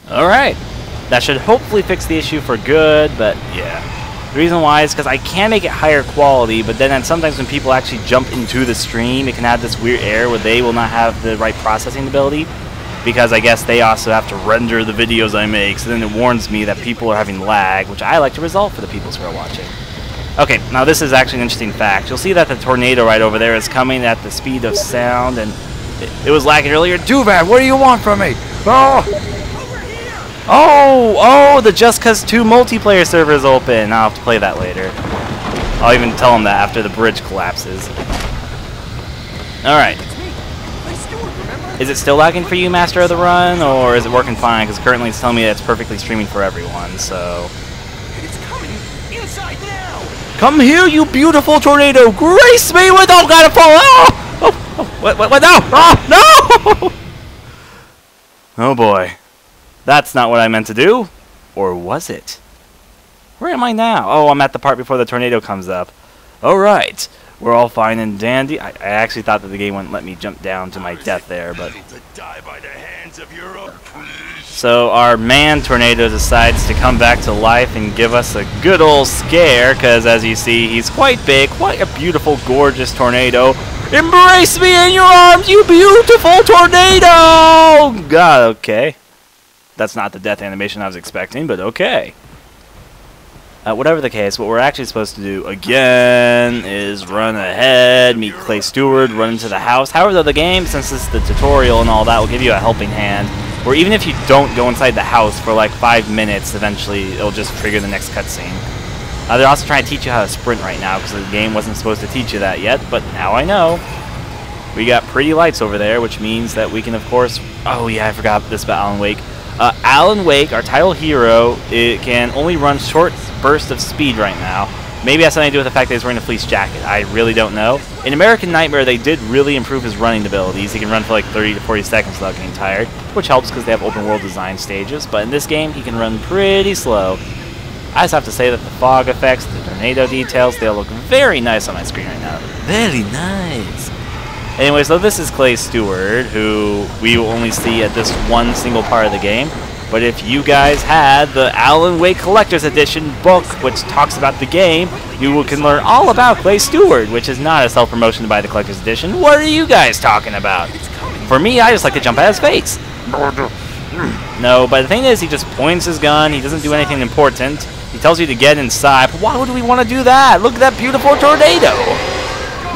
Alright. That should hopefully fix the issue for good, but yeah. The reason why is because I can make it higher quality, but then sometimes when people actually jump into the stream, it can have this weird error where they will not have the right processing ability, because I guess they also have to render the videos I make, so then it warns me that people are having lag, which I like to resolve for the people who are watching. Okay, now this is actually an interesting fact. You'll see that the tornado right over there is coming at the speed of sound, and it was lagging earlier. Duvad, what do you want from me? Oh, the Just Cause 2 multiplayer server is open. I'll have to play that later. I'll even tell them that after the bridge collapses. Alright. Is it still lagging for you, Master of the Run, or is it working fine? Because currently it's telling me that it's perfectly streaming for everyone, so... It's coming inside now! Come here, you beautiful tornado! Grace me with... Oh, gotta fall! What, no! Oh, no! Oh, boy. That's not what I meant to do. Or was it? Where am I now? Oh, I'm at the part before the tornado comes up. Alright. We're all fine and dandy. I actually thought that the game wouldn't let me jump down to my death there, but... So our man tornado decides to come back to life and give us a good old scare, because as you see, he's quite big, quite a beautiful, gorgeous tornado. Embrace me in your arms, you beautiful tornado! God, okay. That's not the death animation I was expecting, but okay. Whatever the case, what we're actually supposed to do, again, is run ahead, meet Clay Stewart, run into the house. However, the game, since this is the tutorial and all that, will give you a helping hand, where even if you don't go inside the house for like 5 minutes, eventually it'll just trigger the next cutscene. They're also trying to teach you how to sprint right now, because the game wasn't supposed to teach you that yet, but now I know. We got pretty lights over there, which means that we can, of course... Oh yeah, I forgot this about Alan Wake. Alan Wake, our title hero, it can only run short bursts of speed right now. Maybe that's something to do with the fact that he's wearing a fleece jacket. I really don't know. In American Nightmare, they did really improve his running abilities. He can run for like 30 to 40 seconds without getting tired, which helps because they have open world design stages. But in this game, he can run pretty slow. I just have to say that the fog effects, the tornado details, they all look very nice on my screen right now. Very nice. Anyway, so this is Clay Stewart, who we will only see at this one single part of the game. But if you guys had the Alan Wake Collector's Edition book, which talks about the game, you can learn all about Clay Stewart, which is not a self-promotion to buy the Collector's Edition. What are you guys talking about? For me, I just like to jump at his face. No, but the thing is, he just points his gun, he doesn't do anything important. He tells you to get inside, but why would we want to do that? Look at that beautiful tornado!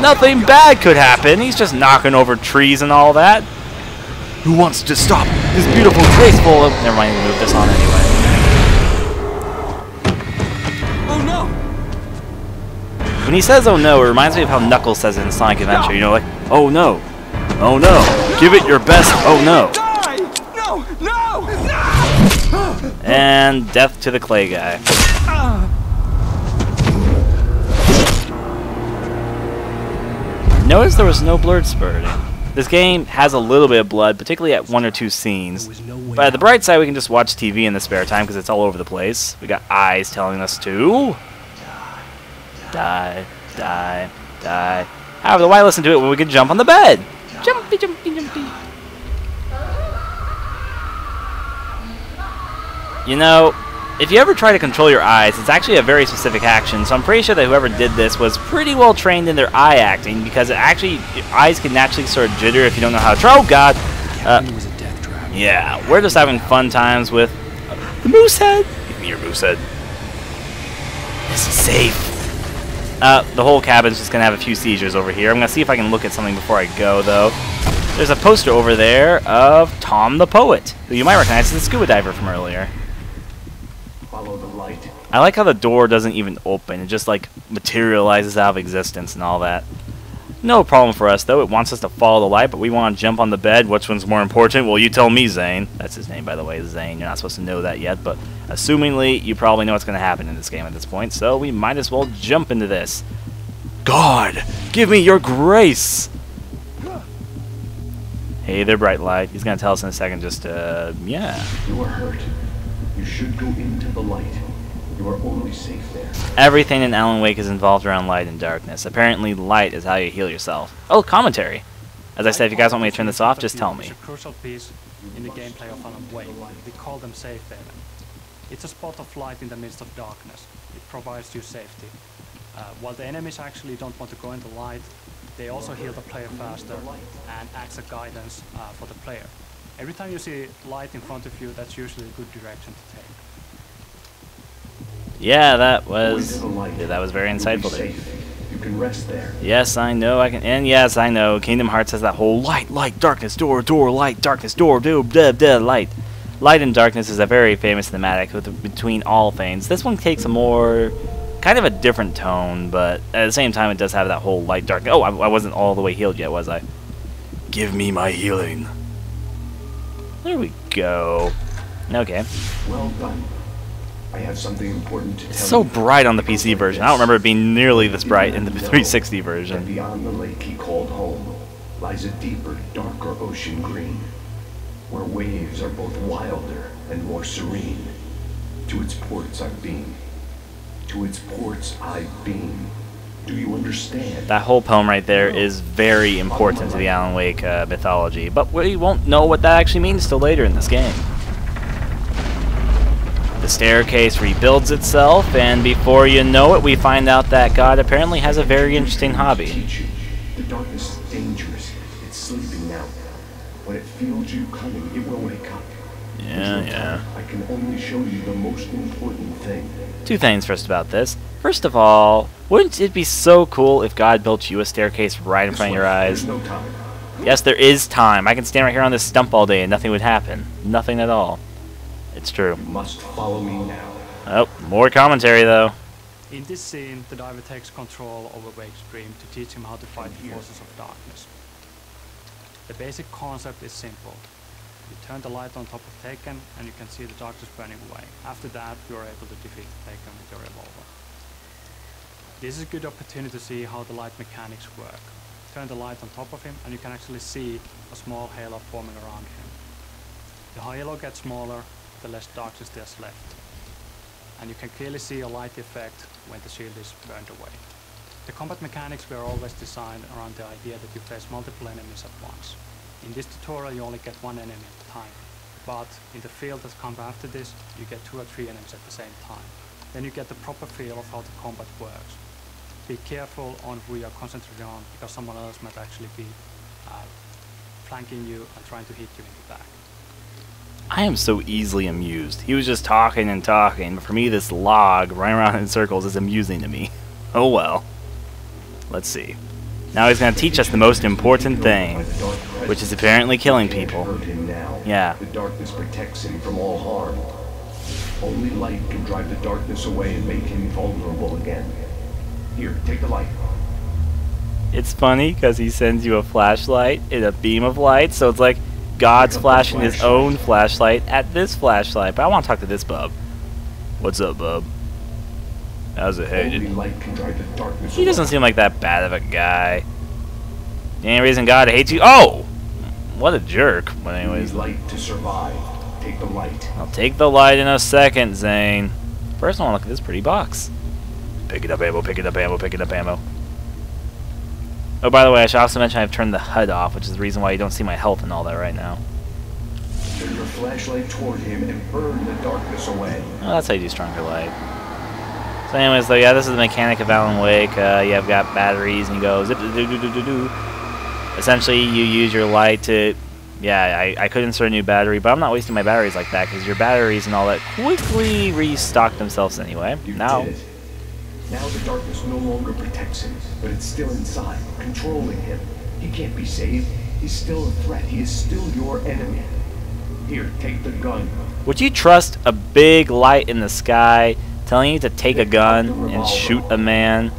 Nothing bad could happen, he's just knocking over trees and all that. Who wants to stop this beautiful, graceful... Never mind, we'll move this on anyway. Oh no! When he says, oh no, it reminds me of how Knuckles says it in Sonic Adventure. You know, like, oh no, oh no, give it your best, oh no. Die! No! No! No! And death to the clay guy. Notice there was no blood spurting. This game has a little bit of blood, particularly at 1 or 2 scenes. But at the bright side, we can just watch TV in the spare time because it's all over the place. We got eyes telling us to... Die, die, die. However, why listen to it when we can jump on the bed? Jumpy, jumpy, jumpy. You know, if you ever try to control your eyes, it's actually a very specific action, so I'm pretty sure that whoever did this was pretty well trained in their eye acting, because it actually, your eyes can naturally sort of jitter if you don't know how to... Oh, God! Yeah, we're just having fun times with the moose head. Give me your moose head. This is safe. The whole cabin's just going to have a few seizures over here. I'm going to see if I can look at something before I go, though. There's a poster over there of Tom the Poet, who you might recognize as the scuba diver from earlier. Follow the light. I like how the door doesn't even open. It just, like, materializes out of existence and all that. No problem for us, though. It wants us to follow the light, but we want to jump on the bed. Which one's more important? Well, you tell me, Zane. That's his name, by the way, Zane. You're not supposed to know that yet, but assumingly, you probably know what's going to happen in this game at this point, so we might as well jump into this. God, give me your grace! Hey there, bright light. He's going to tell us in a second, just, yeah. You are hurt. You should go into the light. You are only safe there. Everything in Alan Wake is involved around light and darkness. Apparently, light is how you heal yourself. Oh, commentary. As I said, if you guys want me to turn this off, just tell me. in the gameplay of Alan Wake. We call them safe haven. It's a spot of light in the midst of darkness. It provides you safety. While the enemies actually don't want to go in the light, they also heal the player faster and acts as guidance for the player. Every time you see light in front of you, that's usually a good direction to take. Yeah, that was very insightful. You can rest there. Yes, I know. And yes, I know. Kingdom Hearts has that whole light, darkness, door, light, darkness, door, light. Light and darkness is a very famous thematic between all Fanes. This one takes a more kind of a different tone, but at the same time, it does have that whole light, dark. Oh, I wasn't all the way healed yet, was I? Give me my healing. There we go. Okay. Well done. I have something important to tell you. It's so bright on the PC version. I don't remember it being nearly this bright in the 360 version. Beyond the lake he called home lies a deeper, darker ocean green, where waves are both wilder and more serene. To its ports I've been. To its ports I've been. Do you understand? That whole poem right there is very important to the Alan Wake mythology, but we won't know what that actually means till later in this game. The staircase rebuilds itself, and before you know it, we find out that God apparently has a very interesting hobby. The darkness is dangerous. It's sleeping now. When it feels you coming, it will wake up. Yeah. I can only show you the most important thing. Two things first about this. First of all, wouldn't it be so cool if God built you a staircase right in front of your eyes? There's no time. Yes, there is time. I can stand right here on this stump all day and nothing would happen. Nothing at all. It's true. You must follow me now. Oh, more commentary though. In this scene, the diver takes control over Wake's dream to teach him how to fight the forces of darkness. The basic concept is simple. You turn the light on top of Taken and you can see the darkness burning away. After that, you are able to defeat Taken with your revolver. This is a good opportunity to see how the light mechanics work. Turn the light on top of him and you can actually see a small halo forming around him. The halo gets smaller, the less darkness there's left. And you can clearly see a light effect when the shield is burned away. The combat mechanics were always designed around the idea that you face multiple enemies at once. In this tutorial you only get one enemy at a time, but in the field that comes after this you get 2 or 3 enemies at the same time. Then you get the proper feel of how the combat works. Be careful on who you are concentrating on, because someone else might actually be flanking you and trying to hit you in the back. I am so easily amused. He was just talking and talking, but for me this log running around in circles is amusing to me. Oh well. Let's see. Now he's going to teach us the most important thing, which is apparently killing people. Yeah. The darkness protects him from all harm. Only light can drive the darkness away and make him vulnerable again. Here, take the light. It's funny because he sends you a flashlight in a beam of light, so it's like God's flashing his own flashlight at this flashlight. But I want to talk to this bub. What's up, bub? How's it hated? He doesn't seem like that bad of a guy. The only reason God hates you— oh! What a jerk. But anyways, light to survive. Take the light. I'll take the light in a second, Zane. First I want to look at this pretty box. Pick it up, ammo, pick it up, ammo, pick it up, ammo. Oh, by the way, I should also mention I've turned the HUD off, which is the reason why you don't see my health and all that right now. Turn your flashlight toward him and burn the darkness away. Oh, that's how you do stronger light. So anyways, though, yeah, this is the mechanic of Alan Wake. You've got batteries, and you go zip do do do do do. Essentially, you use your light to— yeah, I could insert a new battery, but I'm not wasting my batteries like that, because your batteries and all that quickly restock themselves anyway. Now the darkness no longer protects him, but it's still inside, controlling him. He can't be saved. He's still a threat. He is still your enemy. Here, take the gun. Would you trust a big light in the sky telling you to take a gun and shoot a man?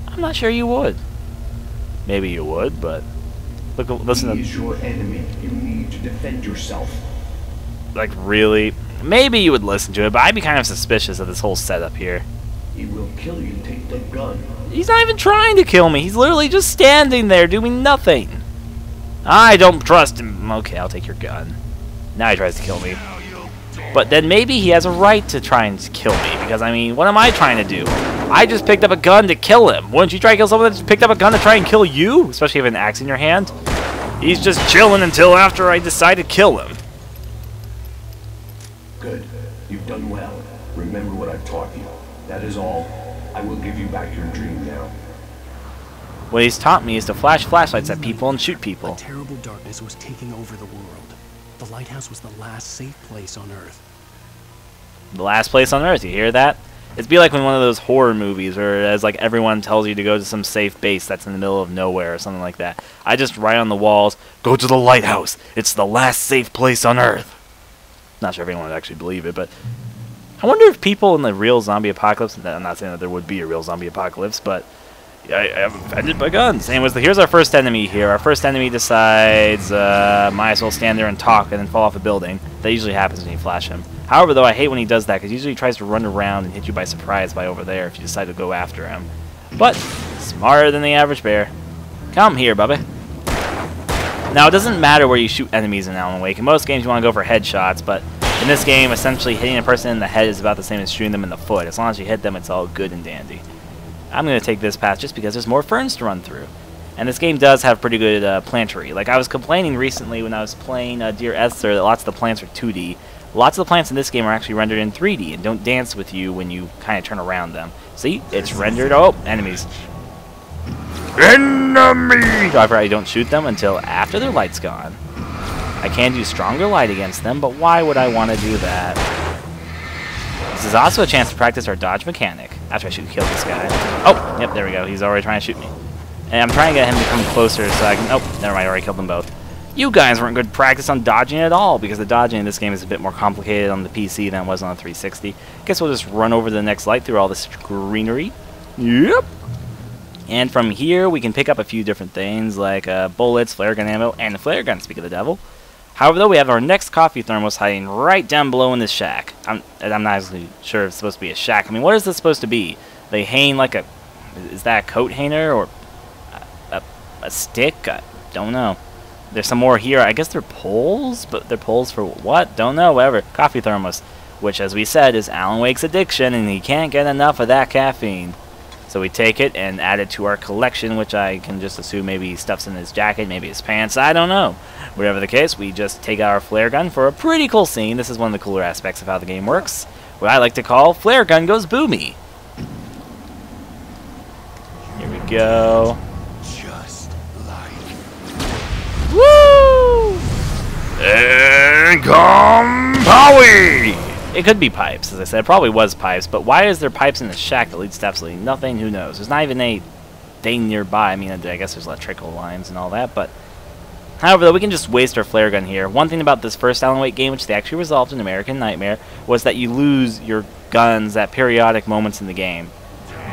I'm not sure you would. Maybe you would, but listen to— he is your enemy. You need to defend yourself. like, really? Maybe you would listen to it, but I'd be kind of suspicious of this whole setup here. He will kill you. Take the gun. He's not even trying to kill me. He's literally just standing there doing nothing. I don't trust him. Okay, I'll take your gun. Now he tries to kill me. But then maybe he has a right to try and kill me, because, I mean, what am I trying to do? I just picked up a gun to kill him. Wouldn't you try to kill someone that just picked up a gun to try and kill you? Especially if you have an axe in your hand. He's just chilling until after I decide to kill him. Good. You've done well. Remember what I've taught you. That is all. I will give you back your dream now. What he's taught me is to flash flashlights at people and shoot people. A terrible darkness was taking over the world. The lighthouse was the last safe place on Earth. The last place on Earth, you hear that? It'd be like when one of those horror movies where as like everyone tells you to go to some safe base that's in the middle of nowhere or something like that. I just write on the walls, go to the lighthouse. It's the last safe place on Earth. Not sure if anyone would actually believe it, but I wonder if people in the real zombie apocalypse, I'm not saying that there would be a real zombie apocalypse, but I am offended by guns. Anyways, here's our first enemy here. Our first enemy decides, might as well stand there and talk and then fall off a building. That usually happens when you flash him. However, though, I hate when he does that, because usually he tries to run around and hit you by surprise by over there if you decide to go after him. But, smarter than the average bear. Come here, Bubba. Now, it doesn't matter where you shoot enemies in Alan Wake. In most games, you want to go for headshots, but in this game, essentially hitting a person in the head is about the same as shooting them in the foot. As long as you hit them, it's all good and dandy. I'm going to take this path just because there's more ferns to run through. And this game does have pretty good plantery. Like, I was complaining recently when I was playing Dear Esther that lots of the plants are 2D. Lots of the plants in this game are actually rendered in 3D and don't dance with you when you kind of turn around them. See? It's rendered... Oh, enemies. Enemy! However, I don't shoot them until after their light's gone. I can do stronger light against them, but why would I want to do that? This is also a chance to practice our dodge mechanic. After I should kill this guy. Oh, yep, there we go. He's already trying to shoot me. And I'm trying to get him to come closer so I can... Oh, never mind, I already killed them both. You guys weren't good practice on dodging at all, because the dodging in this game is a bit more complicated on the PC than it was on the 360. Guess we'll just run over to the next light through all this greenery. Yep. And from here, we can pick up a few different things, like bullets, flare gun ammo, and a flare gun, speak of the devil. However, though, we have our next coffee thermos hiding right down below in this shack. I'm not actually sure if it's supposed to be a shack. I mean, what is this supposed to be? They hang like a... Is that a coat hanger or a stick? I don't know. There's some more here. I guess they're poles, but they're poles for what? Don't know, whatever. Coffee thermos, which, as we said, is Alan Wake's addiction, and he can't get enough of that caffeine. So we take it and add it to our collection, which I can just assume maybe he stuffs in his jacket, maybe his pants, I don't know. Whatever the case, we just take out our flare gun for a pretty cool scene. This is one of the cooler aspects of how the game works. What I like to call Flare Gun Goes Boomy. Here we go. Just like... Woo! And come Powie! It could be pipes, as I said. It probably was pipes, but why is there pipes in the shack that leads to absolutely nothing? Who knows? There's not even a thing nearby. I mean, I guess there's electrical lines and all that, but... However, though, we can just waste our flare gun here. One thing about this first Alan Wake game, which they actually resolved in American Nightmare, was that you lose your guns at periodic moments in the game.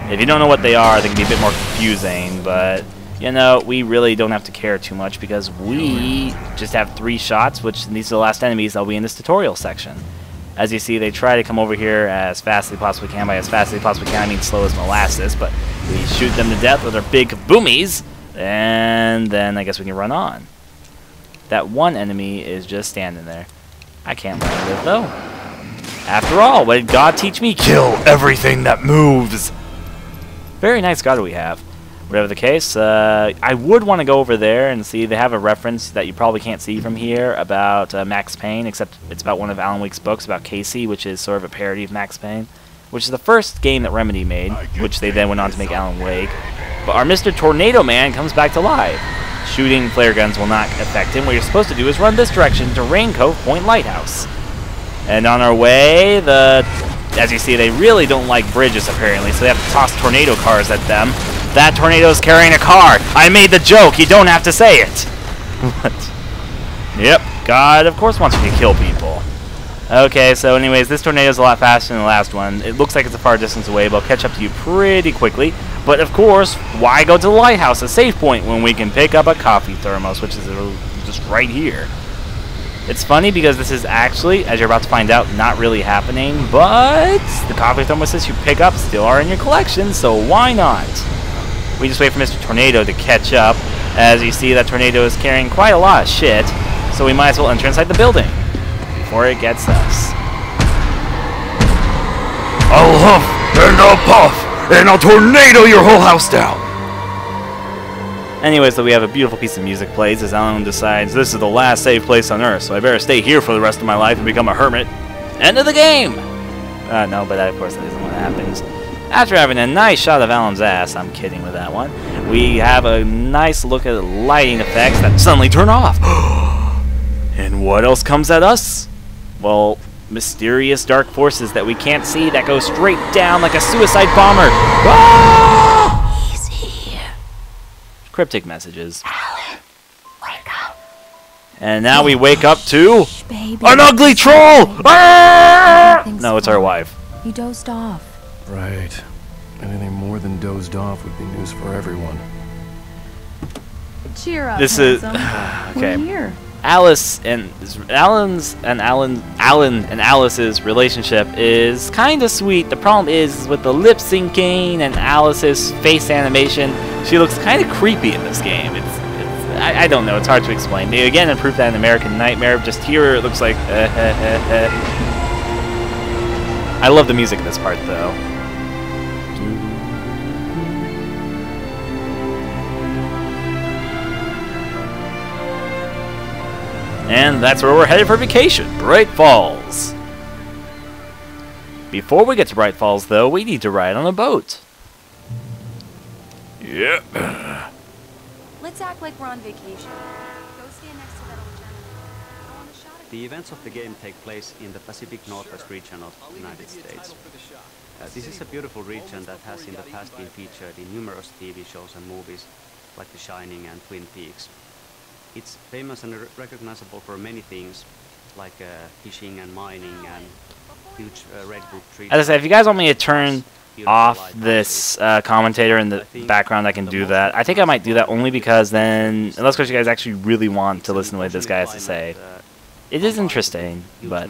If you don't know what they are, they can be a bit more confusing, but... You know, we really don't have to care too much because we just have 3 shots, which these are the last enemies that'll be in this tutorial section. As you see, they try to come over here as fast as they possibly can. By as fast as they possibly can, I mean slow as molasses, but we shoot them to death with our big boomies, and then I guess we can run on. That one enemy is just standing there. I can't let him live, though. After all, what did God teach me? Kill everything that moves! Very nice God we have. Whatever the case, I would want to go over there and see. They have a reference that you probably can't see from here about Max Payne, except it's about one of Alan Wake's books about Casey, which is sort of a parody of Max Payne, which is the first game that Remedy made, which they then went on to make Alan Wake. But our Mr. Tornado Man comes back to life. Shooting flare guns will not affect him. What you're supposed to do is run this direction to Rain Cove Point Lighthouse. And on our way, as you see, they really don't like bridges, apparently, so they have to toss tornado cars at them. That tornado's carrying a car. I made the joke. You don't have to say it. What? Yep. God, of course, wants you to kill people. Okay, so anyways, this tornado's a lot faster than the last one. It looks like it's a far distance away, but I'll catch up to you pretty quickly. But, of course, why go to the lighthouse, a safe point, when we can pick up a coffee thermos, which is just right here. It's funny because this is actually, as you're about to find out, not really happening, but the coffee thermoses you pick up still are in your collection, so why not? We just wait for Mr. Tornado to catch up. As you see, that tornado is carrying quite a lot of shit, so we might as well enter inside the building before it gets us. I'll huff, and I'll puff, and I'll tornado your whole house down. Anyways, though, we have a beautiful piece of music plays as Alan decides this is the last safe place on Earth, so I better stay here for the rest of my life and become a hermit. End of the game! No, but of course that isn't what happens. After having a nice shot of Alan's ass, I'm kidding with that one, we have a nice look at the lighting effects that suddenly turn off. And what else comes at us? Well, mysterious dark forces that we can't see that go straight down like a suicide bomber. Ah! He's here. Cryptic messages. Alan, wake up. And now we wake up to Baby. an ugly troll! Ah! Everything's No, it's our fine. wife. You dozed off. Right. Anything more than dozed off would be news for everyone. Cheer up, This is handsome. okay. We're here. Alan and Alice's relationship is kind of sweet. The problem is with the lip syncing and Alice's face animation, she looks kind of creepy in this game. I don't know. It's hard to explain. They again improved that in American Nightmare. Just here, it looks like. I love the music in this part, though. And that's where we're headed for vacation, Bright Falls. Before we get to Bright Falls, though, we need to ride on a boat. Yep. Let's act like we're on vacation. Go stand next to that old gentleman. I want a shot of The events of the game take place in the Pacific Northwest region of the United States. This is a beautiful region that has in the past been featured in numerous TV shows and movies like The Shining and Twin Peaks. It's famous and recognizable for many things like fishing and mining and huge redwood trees. As I said, if you guys want me to turn off this commentator in the background, I can do that. I think I might do that only because then, unless you guys actually really want to listen to what this guy has to say. It is interesting, but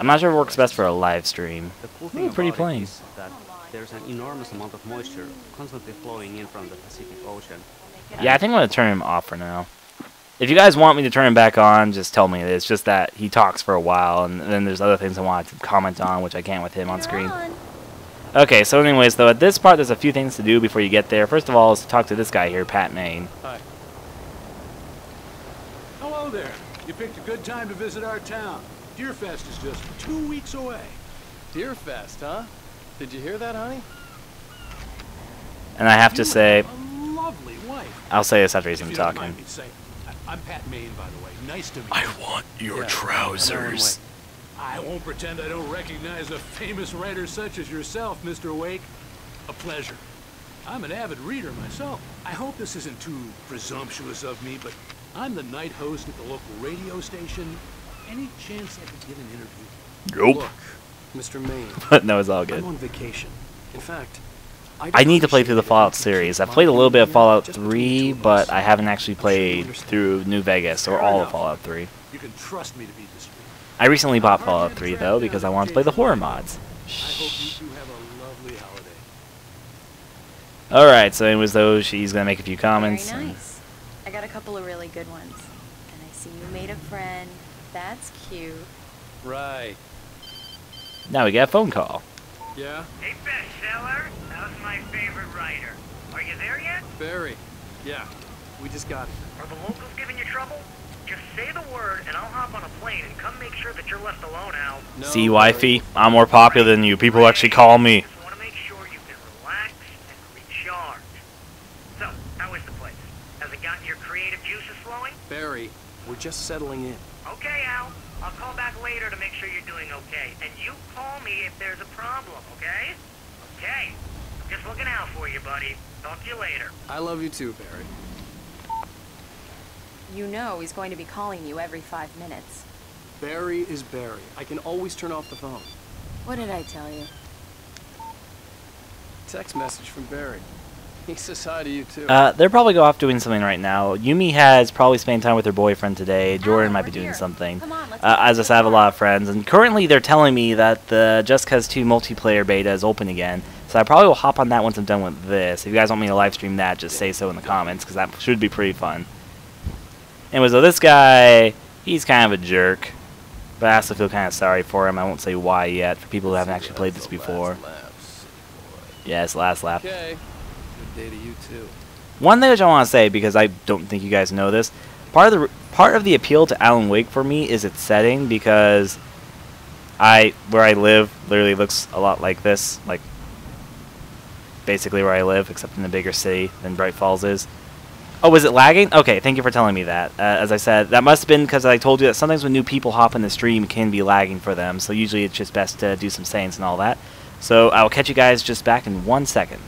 I'm not sure if it works best for a live stream. The cool thing Pretty about it plain. is that there's an enormous amount of moisture constantly flowing in from the Pacific Ocean. Yeah, I think I'm going to turn him off for now. If you guys want me to turn him back on, just tell me. It's just that he talks for a while, and then there's other things I want to comment on, which I can't with him on screen. Okay, so anyways, though, at this part, there's a few things to do before you get there. First of all, is to talk to this guy here, Pat Main. Hi. Hello there. You picked a good time to visit our town. Deerfest is just 2 weeks away. Deerfest, huh? Did you hear that, honey? And I have to say, A lovely wife. I'll say this after he's If done you don't talking. mind me saying, I'm Pat Main, by the way. Nice to meet you. I want your trousers. I won't pretend I don't recognize a famous writer such as yourself, Mr. Wake. A pleasure. I'm an avid reader myself. I hope this isn't too presumptuous of me, but I'm the night host at the local radio station. Any chance I could get an interview? Nope. Look, Mr. Main, But no, it's all I'm good. on vacation. In fact, I need to play through the Fallout series. I've played a little bit of Fallout Just 3, but I haven't actually played through New Vegas or all of Fallout 3. You can trust me to be discreet. I recently bought Fallout 3, though, because I wanted to play the horror mods. I hope you two have a lovely holiday. Alright, so anyways, though, she's going to make a few comments. Very nice. I got a couple of really good ones. And I see you made a friend. That's cute. right. Now we get a phone call. Yeah, Hey, bestseller, how's my favorite writer? Are you there yet? Barry. Yeah, we just got it. Are the locals giving you trouble? Just say the word and I'll hop on a plane and come make sure that you're left alone, Al. No, See, wifey, I'm more popular than you. People actually call me. Just want to make sure you can relax and recharge. So, how is the place? Has it gotten your creative juices flowing? Barry, we're just settling in. Okay, Al. I'll call back later to make sure you're doing okay. And you call me if there's a problem, okay? Okay. I'm just looking out for you, buddy. Talk to you later. I love you too, Barry. You know he's going to be calling you every 5 minutes. Barry is Barry. I can always turn off the phone. What did I tell you? Text message from Barry. He says hi to you too. They're probably go off doing something right now. Yumi has probably spent time with her boyfriend today. Jordan might be we're doing here. something. Come on, let's As I said, I have a lot of friends, and currently they're telling me that the Just Cause 2 multiplayer beta is open again. So I probably will hop on that once I'm done with this. If you guys want me to live stream that, just say so in the comments, because that should be pretty fun. Anyways, so this guy, he's kind of a jerk, but I also feel kind of sorry for him. I won't say why yet, for people who haven't actually played this before. Yes, last lap. Okay. Good day to you too. One thing which I want to say, because I don't think you guys know this, part of the appeal to Alan Wake for me is its setting, because where I live literally looks a lot like this, like basically where I live, except in a bigger city than Bright Falls is. Oh, was it lagging? Okay, thank you for telling me that. As I said, that must have been because I told you that sometimes when new people hop in the stream, it can be lagging for them, so usually it's just best to do some settings and all that. So I will catch you guys just back in 1 second.